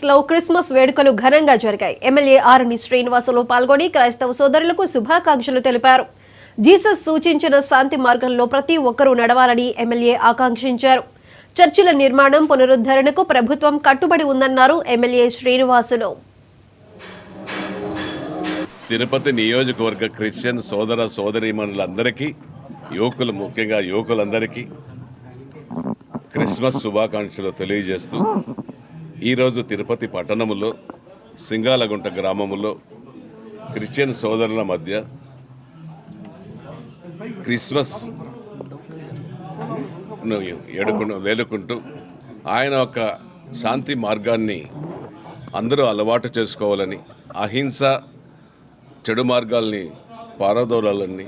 లో క్రిస్మస్ వేడుకలు ఘనంగా జరిగాయి. ఎమ్మెల్యే ఆరణి శ్రీనివాసులు పాల్గొని క్రైస్తవ సోదరులకు శుభాకాంక్షలు తెలిపారు. జీసస్ సూచించిన శాంతి మార్గంలో ప్రతి ఒక్కరూ నడవాలని ఎమ్మెల్యే ఆకాంక్షించారు. చర్చిల నిర్మాణం పునరుద్ధరణకు ప్రభుత్వం కట్టుబడి ఉందన్నారు ఎమ్మెల్యే శ్రీనివాసులు. తిరుపతి నియోజకవర్గ క్రిస్టియన్ సోదర సోదరీమణులందరికీ, యువకులు ముఖ్యంగా యువకులందరికీ క్రిస్మస్ శుభాకాంక్షలు తెలియజేస్తూ ఈరోజు తిరుపతి పట్టణంలో సింగాలగుంట గ్రామంలో క్రిస్టియన్ సోదరుల మధ్య క్రిస్మస్ వేలుకుంటూ ఆయన ఒక శాంతి మార్గాన్ని అందరూ అలవాటు చేసుకోవాలని, అహింస చెడు మార్గాల్ని పారదోలాలని,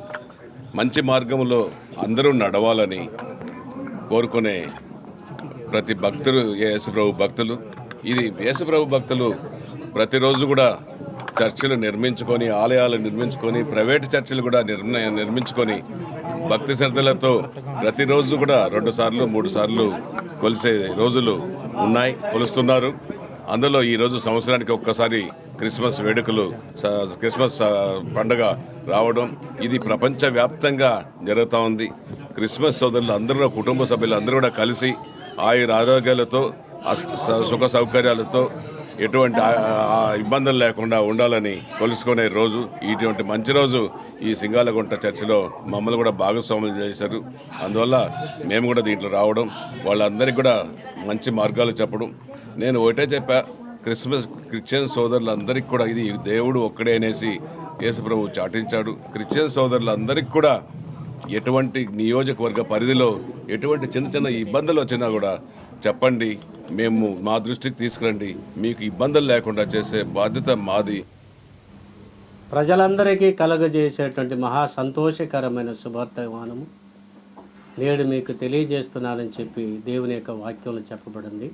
మంచి మార్గంలో అందరూ నడవాలని కోరుకునే ప్రతి భక్తులు యేసుప్రభు భక్తులు. ఇది యేసుప్రభు భక్తులు ప్రతిరోజు కూడా చర్చిలు నిర్మించుకొని, ఆలయాలు నిర్మించుకొని, ప్రైవేటు చర్చిలు కూడా నిర్మించుకొని భక్తి శ్రద్ధలతో ప్రతిరోజు కూడా 2 సార్లు 3 సార్లు కొలిసే రోజులు ఉన్నాయి, కొలుస్తున్నారు. అందులో ఈరోజు సంవత్సరానికి ఒక్కసారి క్రిస్మస్ వేడుకలు, క్రిస్మస్ పండుగ రావడం ఇది ప్రపంచవ్యాప్తంగా జరుగుతూ ఉంది. క్రిస్మస్ సోదరులు అందరూ, కుటుంబ సభ్యులు అందరూ కూడా కలిసి ఆయుర ఆరోగ్యాలతో, సుఖ సౌకర్యాలతో, ఎటువంటి ఇబ్బందులు లేకుండా ఉండాలని కొలుసుకునే రోజు. ఇటువంటి మంచి రోజు ఈ సింగాలగుంట చర్చిలో మమ్మల్ని కూడా భాగస్వాములు చేశారు. అందువల్ల మేము కూడా దీంట్లో రావడం, వాళ్ళందరికీ కూడా మంచి మార్గాలు చెప్పడం. నేను ఒకటే చెప్పా, క్రిస్టియన్ సోదరులందరికీ కూడా ఇది దేవుడు ఒక్కడే అనేసి యేసుప్రభు చాటించాడు. క్రిస్టియన్ సోదరులందరికీ కూడా ఎటువంటి నియోజకవర్గ పరిధిలో ఎటువంటి చిన్న చిన్న ఇబ్బందులు వచ్చినా కూడా చెప్పండి, మేము మా దృష్టికి తీసుకురండి, మీకు ఇబ్బందులు లేకుండా చేసే బాధ్యత మాది. ప్రజలందరికీ కలుగజేసేటువంటి మహా సంతోషకరమైన శుభవర్తమానము నేడు మీకు తెలియజేస్తున్నానని చెప్పి దేవుని యొక్క వాక్యంలో చెప్పబడింది.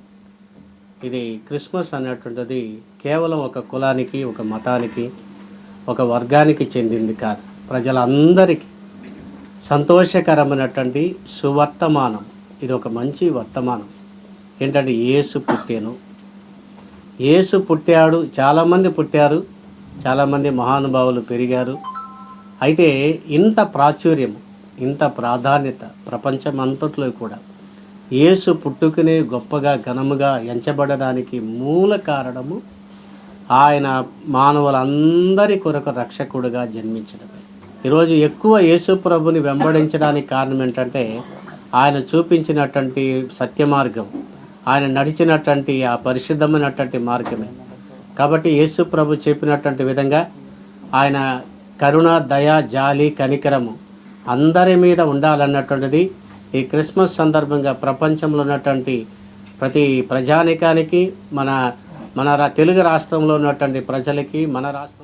ఇది క్రిస్మస్ అనేటువంటిది కేవలం ఒక కులానికి, ఒక మతానికి, ఒక వర్గానికి చెందింది కాదు. ప్రజలందరికీ సంతోషకరమైనటువంటి సువర్తమానం. ఇది ఒక మంచి వర్తమానం. ఏంటంటే యేసు పుట్టాడు. చాలామంది పుట్టారు, చాలామంది మహానుభావులు పెరిగారు. అయితే ఇంత ప్రాచుర్యం, ఇంత ప్రాధాన్యత ప్రపంచమంతట్లో కూడా యేసు పుట్టుకునే గొప్పగా ఘనముగా ఎంచబడడానికి మూల కారణము ఆయన మానవులందరి కొరకు రక్షకుడుగా జన్మించడమే. ఈరోజు ఎక్కువ యేసు ప్రభుని వెంబడించడానికి కారణం ఏంటంటే ఆయన చూపించినటువంటి సత్య మార్గం, ఆయన నడిచినటువంటి ఆ పరిశుద్ధమైనటువంటి మార్గమే. కాబట్టి యేసు ప్రభు చెప్పినటువంటి విధంగా ఆయన కరుణ, దయ, జాలి, కనికరము అందరి మీద ఉండాలన్నటువంటిది ఈ క్రిస్మస్ సందర్భంగా ప్రపంచంలో ఉన్నటువంటి ప్రతి ప్రజానికానికి, మన తెలుగు రాష్ట్రంలో ఉన్నటువంటి ప్రజలకి, మన రాష్ట్రం